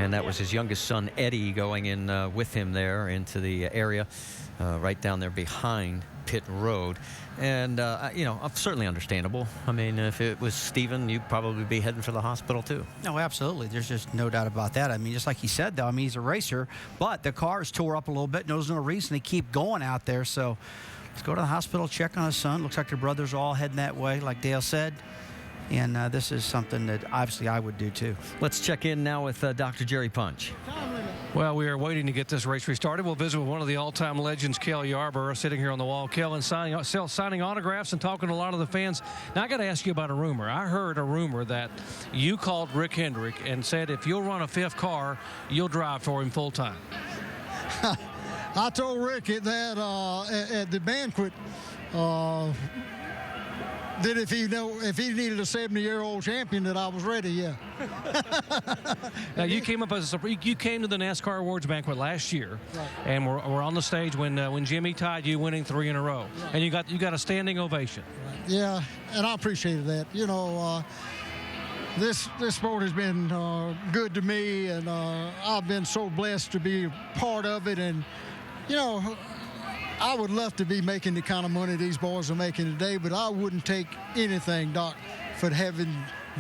And that was his youngest son, Eddie, going in with him there into the area, right down there behind pit road. And, you know, certainly understandable. I mean, if it was Steven, you'd probably be heading for the hospital, too. No, absolutely. There's just no doubt about that. I mean, just like he said, though, I mean, he's a racer, but the car is tore up a little bit. There's no reason to keep going out there. So let's go to the hospital, check on his son. Looks like their brothers are all heading that way, like Dale said. And this is something that obviously I would do, too. Let's check in now with Dr. Jerry Punch. Well, we are waiting to get this race restarted. We'll visit with one of the all-time legends, Cale Yarborough, sitting here on the wall. Cale, and signing autographs and talking to a lot of the fans. Now, I got to ask you about a rumor. I heard a rumor that you called Rick Hendrick and said if you'll run a fifth car, you'll drive for him full-time. I told Rick that at the banquet that if he needed a 70-year-old champion, that I was ready. Yeah. Now you came up as you came to the NASCAR Awards banquet last year, right, and we're on the stage when Jimmy tied you, winning 3 in a row, right, and you got a standing ovation. Right. Yeah, and I appreciated that. You know, this sport has been good to me, and I've been so blessed to be part of it. And you know, I would love to be making the kind of money these boys are making today, but I wouldn't take anything, Doc, for having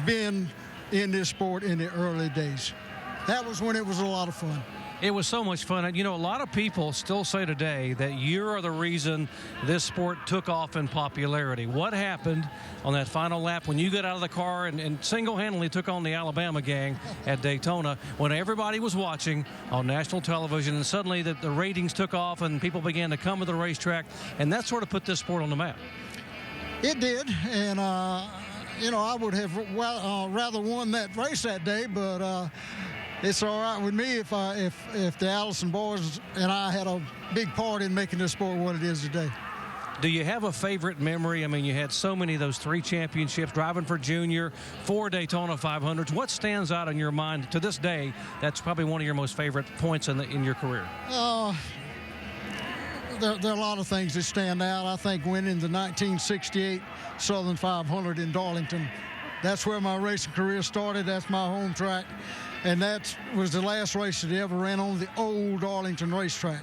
been in this sport in the early days. That was when it was a lot of fun. It was so much fun. And, you know, a lot of people still say today that you are the reason this sport took off in popularity. What happened on that final lap when you got out of the car and single-handedly took on the Alabama gang at Daytona when everybody was watching on national television, and suddenly the ratings took off and people began to come to the racetrack, and that sort of put this sport on the map? It did, and, you know, I would have rather won that race that day, but it's all right with me if the Allison boys and I had a big part in making this sport what it is today. Do you have a favorite memory? I mean, you had so many of those 3 championships, driving for Junior, 4 Daytona 500s. What stands out in your mind to this day that's probably one of your most favorite points in your career? There are a lot of things that stand out. I think winning the 1968 Southern 500 in Darlington, that's where my racing career started. That's my home track. And that was the last race that he ever ran on the old Darlington racetrack.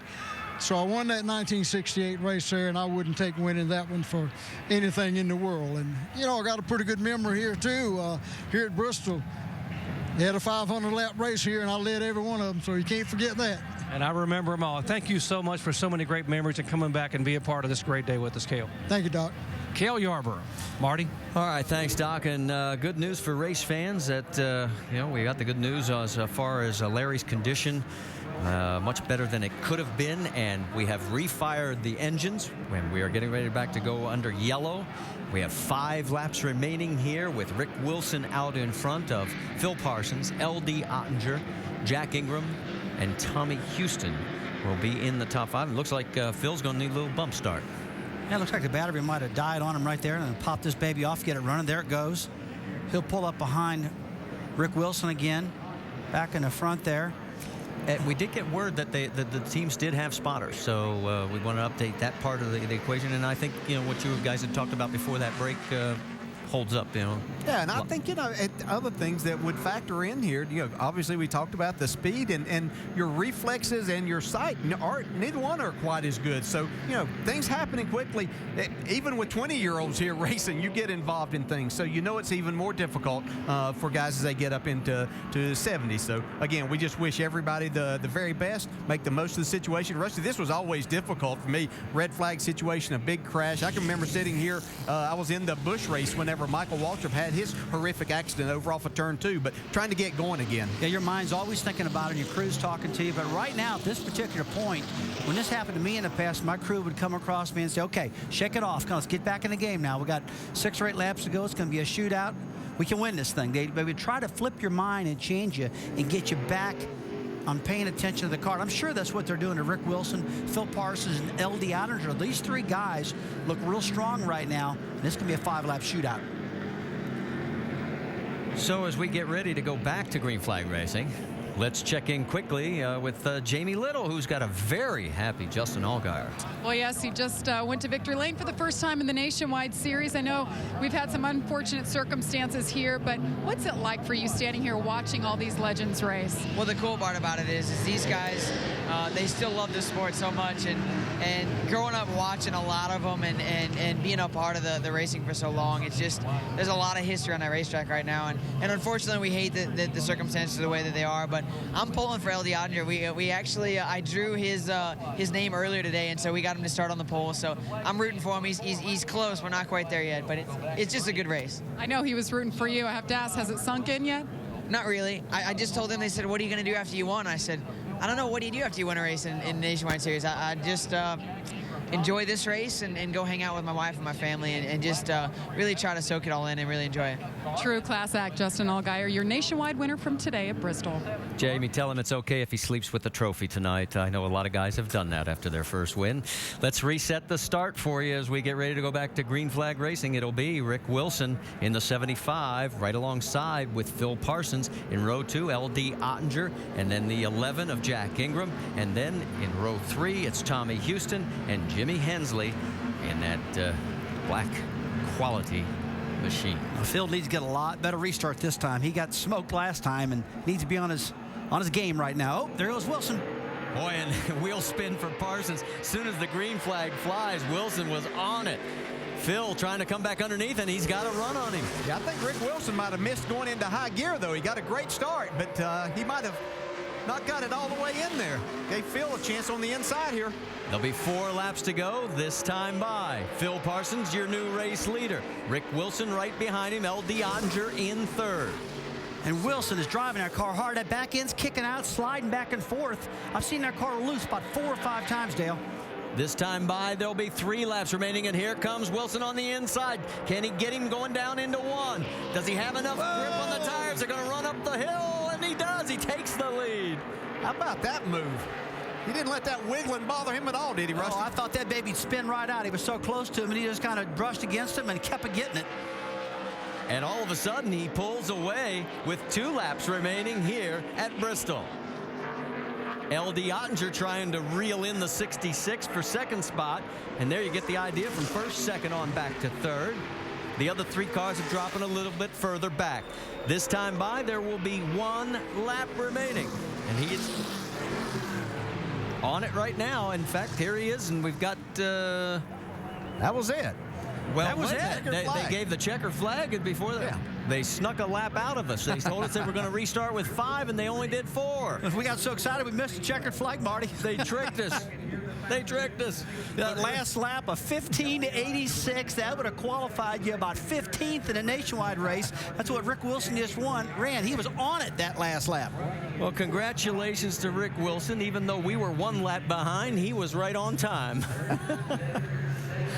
So I won that 1968 race there, and I wouldn't take winning that one for anything in the world. And, you know, I got a pretty good memory here, too. Here at Bristol, they had a 500-lap race here, and I led every one of them, so you can't forget that. And I remember them all. Thank you so much for so many great memories and coming back and be a part of this great day with us, Cale. Thank you, Doc. Cale Yarborough. Marty? All right, thanks, Doc. And good news for race fans that, you know, we got the good news as far as Larry's condition. Much better than it could have been, and we have refired the engines when we are getting ready back to go under yellow. We have 5 laps remaining here with Rick Wilson out in front of Phil Parsons, L.D. Ottinger, Jack Ingram, and Tommy Houston will be in the top 5. It looks like Phil's going to need a little bump start. Yeah, it looks like the battery might have died on him right there, and then pop this baby off, get it running. There it goes. He'll pull up behind Rick Wilson again, back in the front there. We did get word that the teams did have spotters, so we want to update that part of the equation. And I think, you know, what you guys had talked about before that break holds up, you know. Yeah, and I think, you know, other things that would factor in here, you know, obviously we talked about the speed and your reflexes and your sight. Neither one are quite as good. So, you know, things happening quickly. Even with 20-year-olds here racing, you get involved in things. So, you know, it's even more difficult for guys as they get up into 70. So, again, we just wish everybody the very best, make the most of the situation. Rusty, this was always difficult for me. Red flag situation, a big crash. I can remember sitting here. I was in the Busch race whenever Michael Waltrip had his horrific accident over off of turn 2, but trying to get going again. Yeah, your mind's always thinking about it, and your crew's talking to you. But right now, at this particular point, when this happened to me in the past, my crew would come across me and say, okay, shake it off. Come on, let's get back in the game now. We got 6 or 8 laps to go. It's going to be a shootout. We can win this thing. They would try to flip your mind and change you and get you back on paying attention to the car. I'm sure that's what they're doing to Rick Wilson, Phil Parsons, and L.D. Ottinger. These 3 guys look real strong right now, and this can be a 5-lap shootout. So as we get ready to go back to green flag racing, Let's check in quickly with Jamie Little, who's got a very happy Justin Allgaier. Well, yes, he just went to victory lane for the first time in the Nationwide Series. I know we've had some unfortunate circumstances here, but what's it like for you standing here watching all these legends race? Well, the cool part about it is these guys, they still love this sport so much, and growing up watching a lot of them and being a part of the racing for so long, it's just, there's a lot of history on that racetrack right now, and unfortunately we hate the circumstances the way that they are, but I'm pulling for LD Ottinger. We actually, I drew his name earlier today, and so we got him to start on the pole, so I'm rooting for him. He's close. We're not quite there yet, but it's just a good race. I know he was rooting for you. I have to ask, has it sunk in yet? Not really. I just told him, they said, what are you going to do after you won? I said, I don't know. What do you do after you win a race in the Nationwide Series? I just enjoy this race and go hang out with my wife and my family and just really try to soak it all in and really enjoy it. True class act, Justin Allgaier, your Nationwide winner from today at Bristol. Jamie, tell him it's okay if he sleeps with the trophy tonight. I know a lot of guys have done that after their first win. Let's reset the start for you as we get ready to go back to green flag racing. It'll be Rick Wilson in the 75, right alongside with Phil Parsons. In row 2, LD Ottinger, and then the 11 of Jack Ingram. And then in row 3, it's Tommy Houston and Jimmy Hensley in that black quality machine. Phil needs to get a lot better restart this time. He got smoked last time and needs to be on his game right now. Oh, there goes Wilson. Boy, and wheel spin for Parsons. As soon as the green flag flies, Wilson was on it. Phil trying to come back underneath, and he's got a run on him. Yeah, I think Rick Wilson might have missed going into high gear, though. He got a great start, but he might have not got it all the way in there. Gave Phil a chance on the inside here. There'll be 4 laps to go this time by. Phil Parsons, your new race leader. Rick Wilson right behind him. LD Ottinger in 3rd. And Wilson is driving that car hard. That back end's kicking out, sliding back and forth. I've seen that car loose about 4 or 5 times, Dale. This time by, there'll be 3 laps remaining, and here comes Wilson on the inside. Can he get him going down into 1? Does he have enough grip on the tires? They're going to run up the hill, and he does. He takes the lead. How about that move? He didn't let that wiggling bother him at all, did he, Rusty? Oh, I thought that baby'd spin right out. He was so close to him, and he just kind of brushed against him and kept getting it. And all of a sudden, he pulls away with 2 laps remaining here at Bristol. LD Ottinger trying to reel in the 66 for 2nd spot. And there you get the idea, from 1st, 2nd on back to 3rd. The other 3 cars are dropping a little bit further back. This time by, there will be 1 lap remaining. And he is on it right now. In fact, here he is, and we've got... That was it. Well, that was it. They gave the checker flag before they snuck a lap out of us. They told us they were going to restart with 5, and they only did 4. If we got so excited, we missed the checkered flag, Marty. They tricked us. They tricked us. That last lap of 15:86, that would have qualified you about 15th in a nationwide race. That's what Rick Wilson just ran. He was on it that last lap. Well, congratulations to Rick Wilson. Even though we were 1 lap behind, he was right on time.